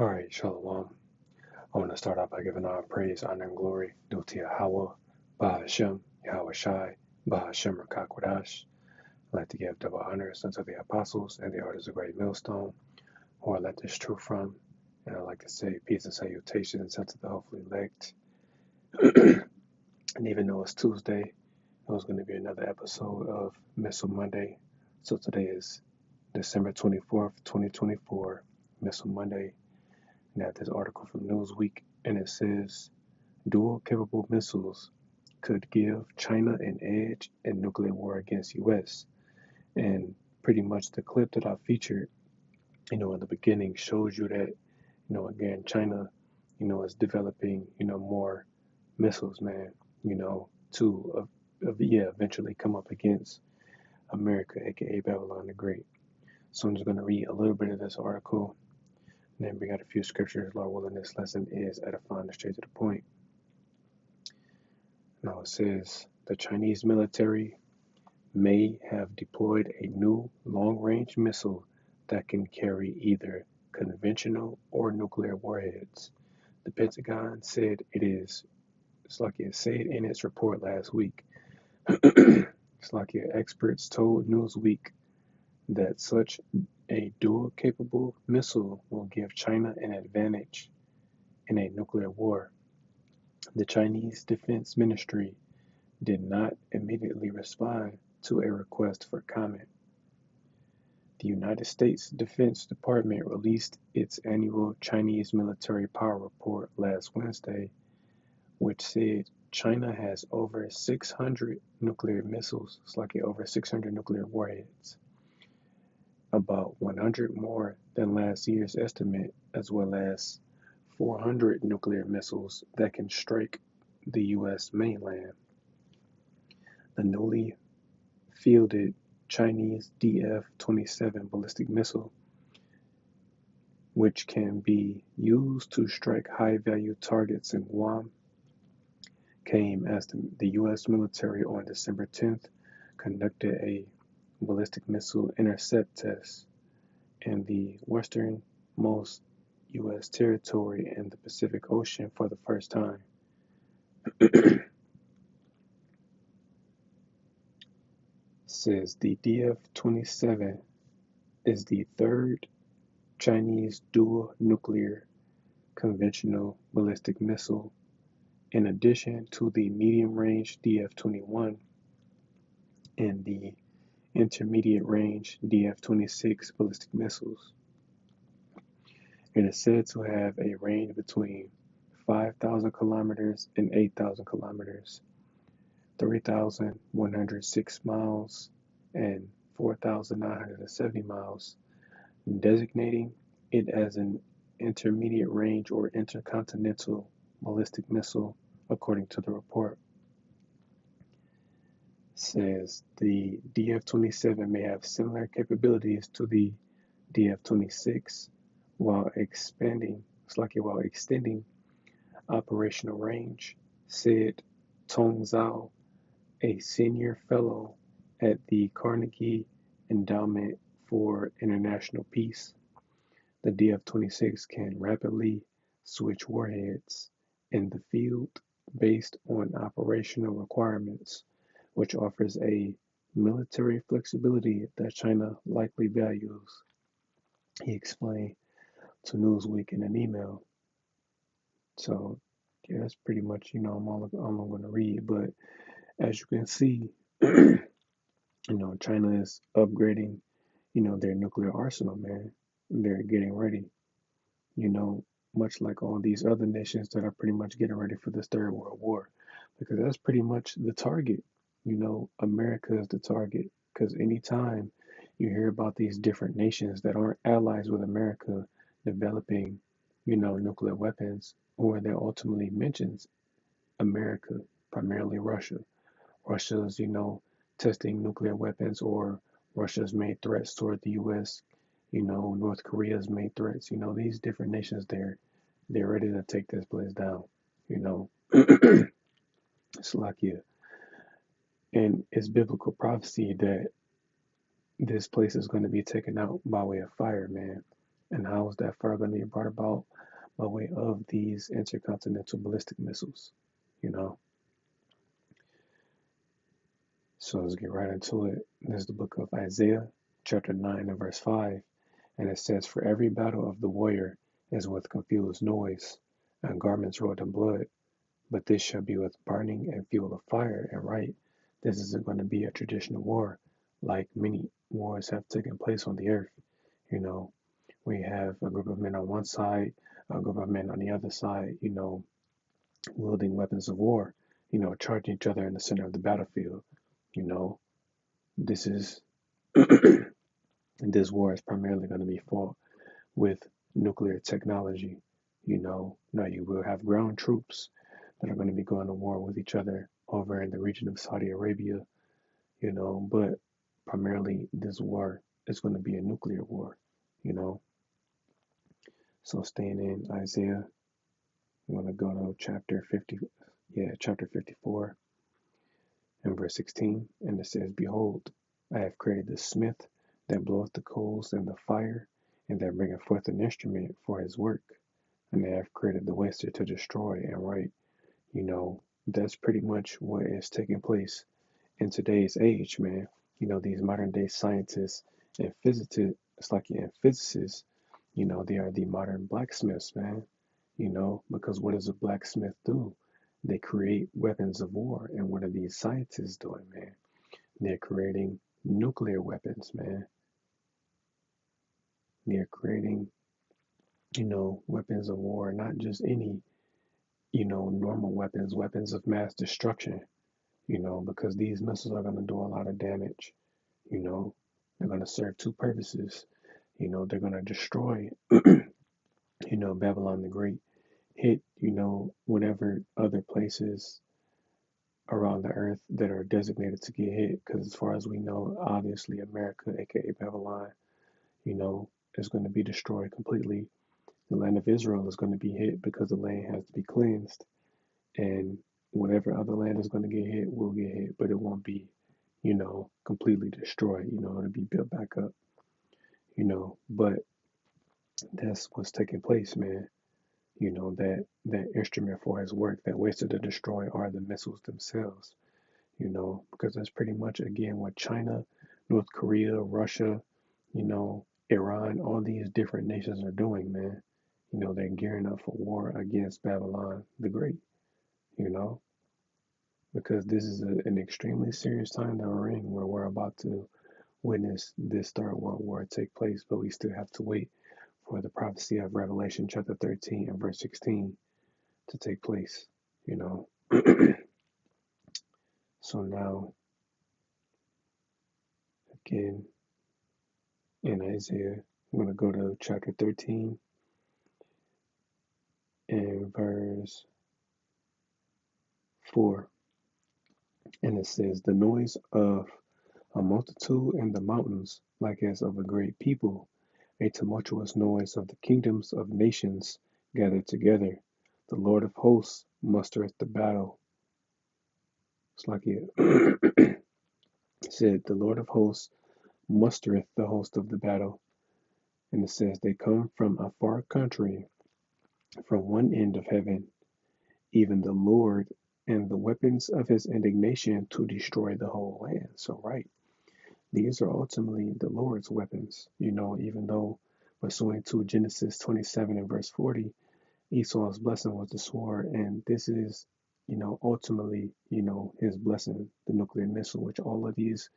All right, Shalom. I want to start off by giving all praise, honor, and glory due to Yahweh, Bahashem, Yahweh Shai, Bahashem, Rakakwadash. I'd like to give double honors unto the apostles and the artists of Great Millstone, who I let this truth from. And I'd like to say peace and salutations unto the hopefully elect. And even though it's Tuesday, it was going to be another episode of Missile Monday. So today is December 24th, 2024, Missile Monday. And I have this article from Newsweek, and it says dual capable missiles could give China an edge in nuclear war against US. And pretty much the clip that I featured, in the beginning shows you that, again, China, is developing, more missiles, man, to eventually come up against America, aka Babylon the Great. So I'm just going to read a little bit of this article and then bring out a few scriptures. Lord willing, this lesson is edifying and straight to the point. Now it says the Chinese military may have deployed a new long-range missile that can carry either conventional or nuclear warheads. The Pentagon said it's like it said in its report last week. It's like experts told Newsweek that such a dual capable missile will give China an advantage in a nuclear war. The Chinese Defense Ministry did not immediately respond to a request for comment. The United States Defense Department released its annual Chinese military power report last Wednesday, which said China has over 600 nuclear missiles, slightly over 600 nuclear warheads, about 100 more than last year's estimate, as well as 400 nuclear missiles that can strike the U.S. mainland. The newly fielded Chinese DF-27 ballistic missile, which can be used to strike high-value targets in Guam, came as the U.S. military on December 10th conducted a ballistic missile intercept test in the westernmost U.S. territory in the Pacific Ocean for the first time. Says the DF-27 is the third Chinese dual nuclear conventional ballistic missile, in addition to the medium-range DF-21 and the intermediate-range DF-26 ballistic missiles. It is said to have a range between 5,000 kilometers and 8,000 kilometers, 3,106 miles and 4,970 miles, designating it as an intermediate range or intercontinental ballistic missile, according to the report. Says the DF-27 may have similar capabilities to the DF-26 while extending operational range, said Tong Zhao, a senior fellow at the Carnegie Endowment for International Peace. The DF-26 can rapidly switch warheads in the field based on operational requirements, which offers a military flexibility that China likely values, he explained to Newsweek in an email. So, yeah, that's pretty much, I'm all I'm going to read. But as you can see, China is upgrading, their nuclear arsenal, man. They're getting ready, much like all these other nations that are pretty much getting ready for this Third World War, because that's pretty much the target. America is the target, because anytime you hear about these different nations that aren't allies with America developing, nuclear weapons, or that ultimately mentions America, primarily Russia. Russia's, testing nuclear weapons, or Russia's made threats toward the U.S., North Korea's made threats. These different nations, they're ready to take this place down. It's like, yeah. And it's biblical prophecy that this place is going to be taken out by way of fire, man. And how is that fire going to be brought about? By way of these intercontinental ballistic missiles, you know? So let's get right into it. This is the book of Isaiah, chapter 9 and verse 5. And it says, "For every battle of the warrior is with confused noise, and garments rolled in blood. But this shall be with burning and fuel of fire." And right, this isn't going to be a traditional war like many wars have taken place on the earth. You know, we have a group of men on one side, a group of men on the other side, wielding weapons of war, charging each other in the center of the battlefield. You know, this is this war is primarily going to be fought with nuclear technology. Now you will have ground troops that are going to be going to war with each other over in the region of Saudi Arabia, but primarily this war is going to be a nuclear war, you know. So staying in Isaiah, I'm going to go to chapter 54 and verse 16, and it says, "Behold, I have created the smith that bloweth the coals and the fire, and that bringeth forth an instrument for his work. And I have created the waster to destroy and right." That's pretty much what is taking place in today's age, man. These modern day scientists and physicists, they are the modern blacksmiths, man. Because what does a blacksmith do? They create weapons of war. And what are these scientists doing, man? They're creating nuclear weapons, man. They're creating, weapons of war, not just any, normal weapons, weapons of mass destruction, because these missiles are going to do a lot of damage. You know, they're going to serve two purposes. They're going to destroy, Babylon the Great, hit, whatever other places around the earth that are designated to get hit. Because as far as we know, obviously America, aka Babylon, you know, is going to be destroyed completely. The land of Israel is going to be hit because the land has to be cleansed. And whatever other land is going to get hit will get hit, but it won't be, completely destroyed. It'll be built back up, but that's what's taking place, man. That instrument for his work, that wasted to destroy are the missiles themselves, because that's pretty much, again, what China, North Korea, Russia, Iran, all these different nations are doing, man. They're gearing up for war against Babylon the Great, you know, because this is an extremely serious time that we're in where we're about to witness this Third World War take place, but we still have to wait for the prophecy of Revelation chapter 13 and verse 16 to take place, you know. So now, again, in Isaiah, I'm going to go to chapter 13 and verse 4. And it says, "The noise of a multitude in the mountains, like as of a great people, a tumultuous noise of the kingdoms of nations gathered together. The Lord of hosts mustereth the battle." It's like it said, "The Lord of hosts mustereth the host of the battle." And it says, "They come from a far country, from one end of heaven, even the Lord, and the weapons of his indignation to destroy the whole land." So, right, these are ultimately the Lord's weapons. Even though pursuant to Genesis 27 and verse 40, Esau's blessing was the sword, and this is, ultimately, his blessing, the nuclear missile, which all of these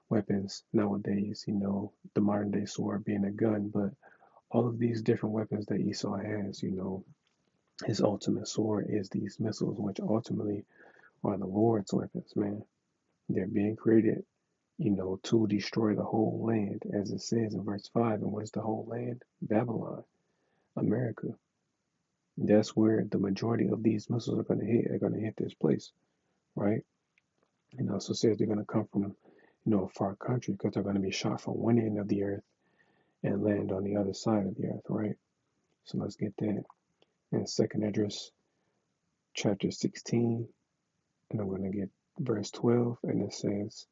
weapons nowadays, the modern day sword being a gun, but all of these different weapons that Esau has, his ultimate sword is these missiles, which ultimately are the Lord's weapons, man. They're being created, to destroy the whole land, as it says in verse 5. And what is the whole land? Babylon, America. That's where the majority of these missiles are going to hit. They're going to hit this place, right? So it says they're going to come from, a far country because they're going to be shot from one end of the earth and land on the other side of the earth, right? So let's get that. In second Esdras, chapter 16, and I'm going to get verse 12, and it says,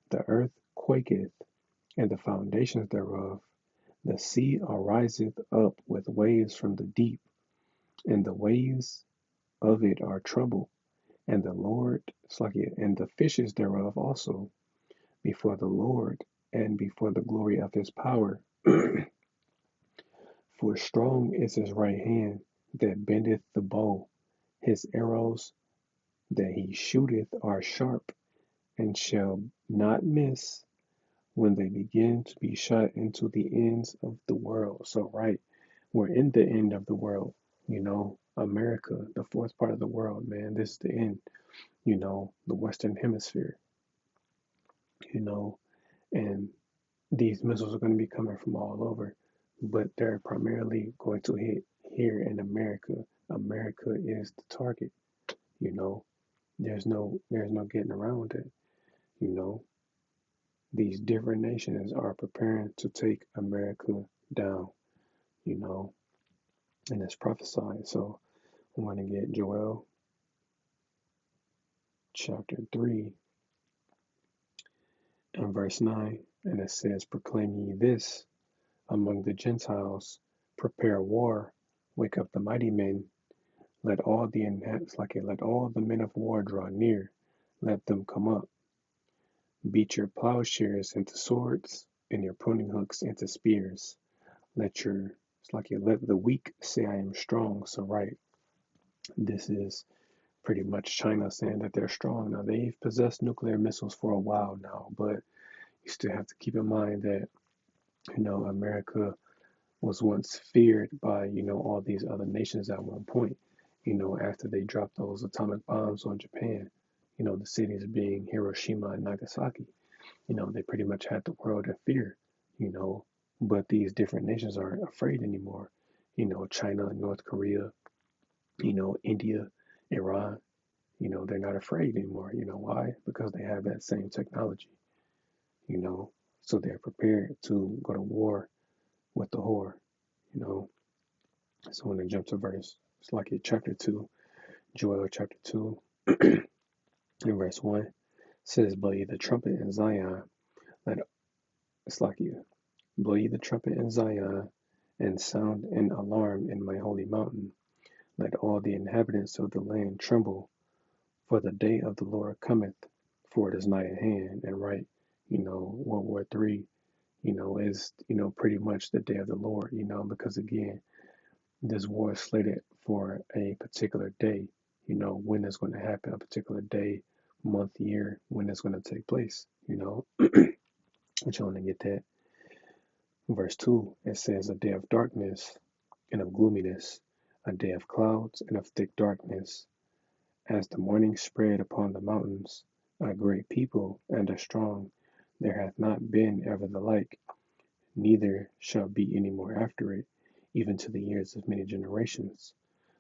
"The earth quaketh, and the foundations thereof, The sea ariseth up with waves from the deep, and the waves of it are trouble. And the Lord, and the fishes thereof also, before the Lord, and before the glory of his power. For strong is his right hand that bendeth the bow. His arrows that he shooteth are sharp, and shall not miss when they begin to be shot into the ends of the world. So, right, we're in the end of the world. America, the fourth part of the world, man, this is the end. The Western Hemisphere, you know, and these missiles are going to be coming from all over, but they're primarily going to hit here in America. America is the target, you know. There's no getting around it, you know. These different nations are preparing to take America down, you know, and it's prophesied. So I'm going to get Joel chapter 3 and verse 9, and it says, Proclaim ye this among the Gentiles, prepare war, wake up the mighty men, let all the let all the men of war draw near, let them come up. Beat your plowshares into swords, and your pruning hooks into spears. Let the weak say I am strong. So right, this is pretty much China saying that they're strong. Now they've possessed nuclear missiles for a while now, but you still have to keep in mind that America was once feared by all these other nations at one point. After they dropped those atomic bombs on Japan, the cities being Hiroshima and Nagasaki. They pretty much had the world in fear, you know, but these different nations aren't afraid anymore. China, North Korea, India, Iran, they're not afraid anymore. You know why? Because they have that same technology, you know, so they're prepared to go to war with the whore, you know. So when they jump to chapter 2, Joel chapter 2, and verse 1 says, Blow ye the trumpet in Zion, let it's like you blow ye the trumpet in Zion, and sound an alarm in my holy mountain. Let all the inhabitants of the land tremble, for the day of the Lord cometh, for it is nigh at hand. And right, World War III, is, pretty much the day of the Lord, because again, this war is slated for a particular day, when it's going to happen, a particular day, month, year, when it's going to take place, But you want to get that. Verse 2, it says, A day of darkness and of gloominess, a day of clouds and of thick darkness, as the morning spread upon the mountains, a great people and a strong, there hath not been ever the like, neither shall be any more after it, even to the years of many generations.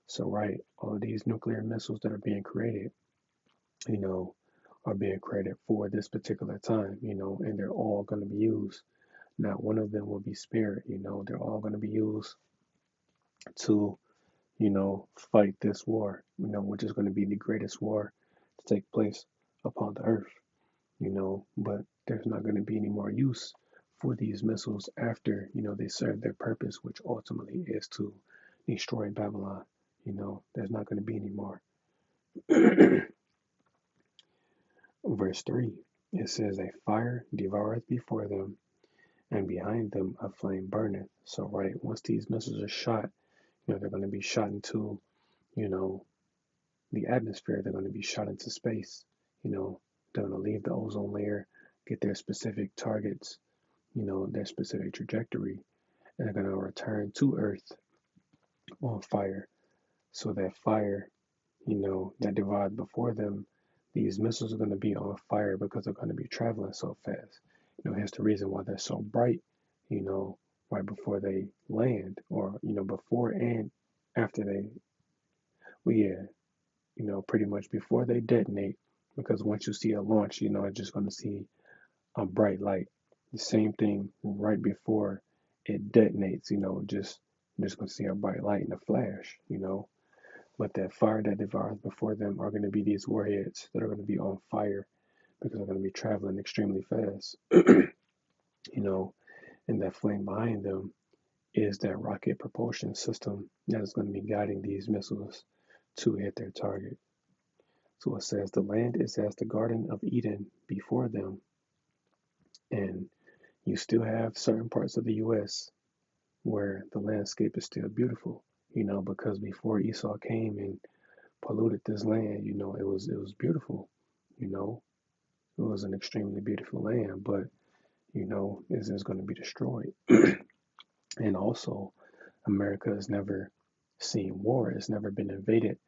So, right, all of these nuclear missiles that are being created, you know, are being created for this particular time, and they're all going to be used. Not one of them will be spared, they're all going to be used to, fight this war, which is going to be the greatest war to take place upon the earth, but there's not going to be any more use for these missiles after, they serve their purpose, which ultimately is to destroy Babylon. There's not going to be any more. Verse 3, it says, A fire devoureth before them, and behind them a flame burneth. So, right, once these missiles are shot, they're going to be shot into, you know, the atmosphere. They're going to be shot into space. They're going to leave the ozone layer, get their specific targets, their specific trajectory, and they're going to return to Earth on fire. So that fire, that divide before them, these missiles are going to be on fire because they're going to be traveling so fast. Here's the reason why they're so bright, right before they land, or, before and after well, yeah, pretty much before they detonate, because once you see a launch, it's just going to see a bright light. The same thing right before it detonates, just going to see a bright light in a flash, But that fire that devours before them are going to be these warheads that are going to be on fire because they're going to be traveling extremely fast, you know. And that flame behind them is that rocket propulsion system that is going to be guiding these missiles to hit their target. So it says the land is as the Garden of Eden before them, and you still have certain parts of the U.S. where the landscape is still beautiful, because before Esau came and polluted this land, it was beautiful, you know, it was an extremely beautiful land, but is going to be destroyed. And also, America has never seen war. It's never been invaded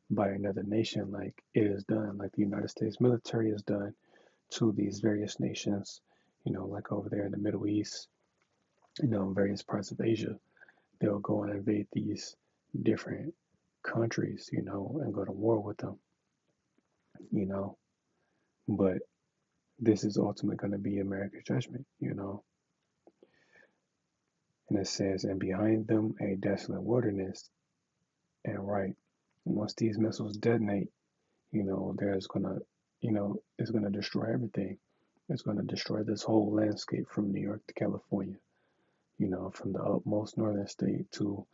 by another nation like it is done, like the United States military has done to these various nations, like over there in the Middle East, various parts of Asia. They'll go and invade these different countries, and go to war with them, you know. But this is ultimately going to be America's judgment. And it says, and behind them a desolate wilderness. And right, once these missiles detonate, there's gonna, it's gonna destroy everything. It's gonna destroy this whole landscape from New York to California. From the utmost northern state to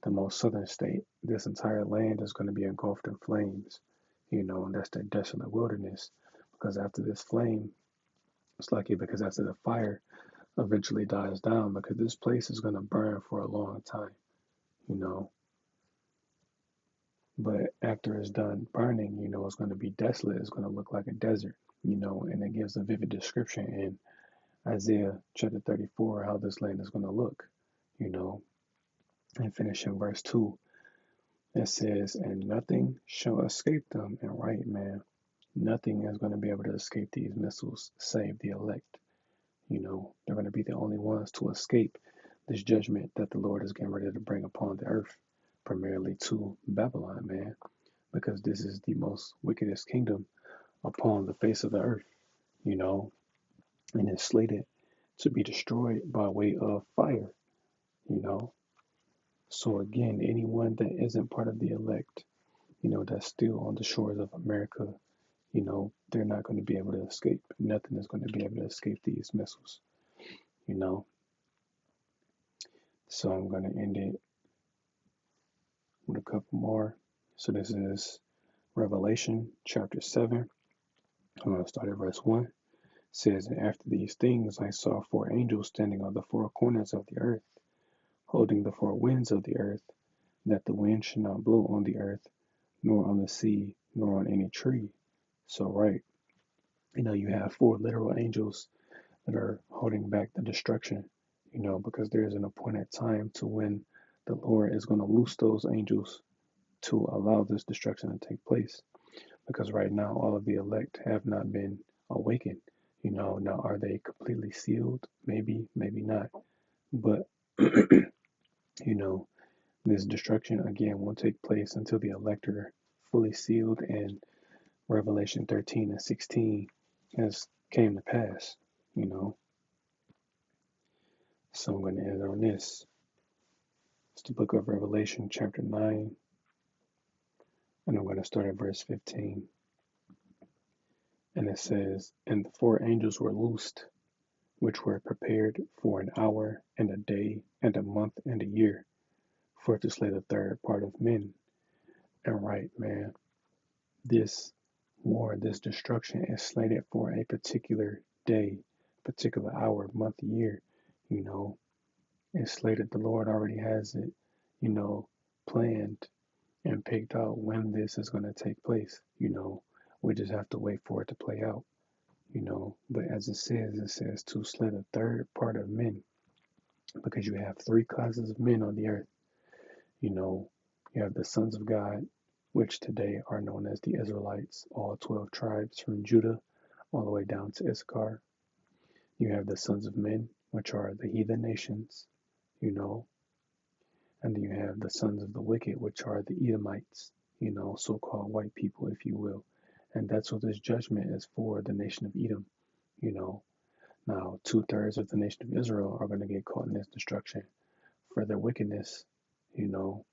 the most southern state. This entire land is going to be engulfed in flames. And that's the desolate wilderness. Because after this flame, it's lucky because after the fire eventually dies down, because this place is going to burn for a long time. You know, But after it's done burning, it's going to be desolate. It's going to look like a desert, and it gives a vivid description in Isaiah chapter 34 how this land is going to look, you know, and finish in verse 2. It says, and nothing shall escape them. And right, man, nothing is going to be able to escape these missiles save the elect. They're going to be the only ones to escape this judgment that the Lord is getting ready to bring upon the earth, primarily to Babylon, man, because this is the most wickedest kingdom upon the face of the earth, you know, and it's slated to be destroyed by way of fire, you know. So again, anyone that isn't part of the elect, that's still on the shores of America, they're not going to be able to escape. Nothing is going to be able to escape these missiles, you know. So I'm going to end it with a couple more. So this is Revelation chapter 7. I'm going to start at verse 1. It says, and after these things I saw four angels standing on the four corners of the earth, holding the four winds of the earth, that the wind should not blow on the earth, nor on the sea, nor on any tree. So, right, you have four literal angels that are holding back the destruction, because there is an appointed time to when the Lord is going to loose those angels to allow this destruction to take place. Because right now, all of the elect have not been awakened. Now are they completely sealed? Maybe, maybe not. But, this destruction again won't take place until the elect are fully sealed and Revelation 13 and 16 has came to pass, you know. So I'm going to end on this. It's the book of Revelation, chapter 9, and I'm going to start at verse 15. And it says, and the four angels were loosed, which were prepared for an hour and a day and a month and a year, for to slay the third part of men. And right, man, this war, this destruction is slated for a particular day, particular hour, month, year. You know, it's slated. The Lord already has it, planned and picked out when this is going to take place. We just have to wait for it to play out. But as it says to slay the third part of men, because you have three classes of men on the earth. You have the sons of God, which today are known as the Israelites, all 12 tribes from Judah all the way down to Issachar. You have the sons of men, which are the heathen nations, and then you have the sons of the wicked, which are the Edomites, so-called white people, if you will. And that's what this judgment is for, the nation of Edom. Now 2/3 of the nation of Israel are going to get caught in this destruction for their wickedness, you know,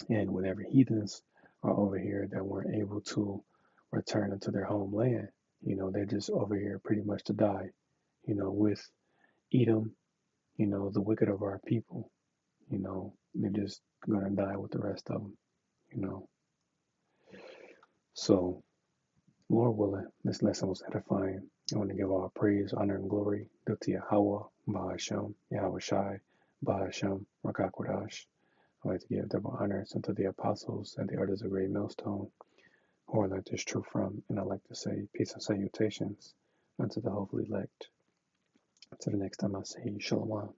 and whenever heathens are over here that weren't able to return into their homeland, they're just over here pretty much to die, with Edom, the wicked of our people, they're just gonna die with the rest of them, you know. So, Lord willing, this lesson was edifying. I want to give all praise, honor, and glory due to Yahweh, Bahashem, Yahweh Shai, Bahashem, Rakakwadash. I'd like to give double honors unto the apostles and the elders of Great Millstone, who I learned this truth from, and I'd like to say peace and salutations unto the hopefully elect. Until the next time I say Shalom.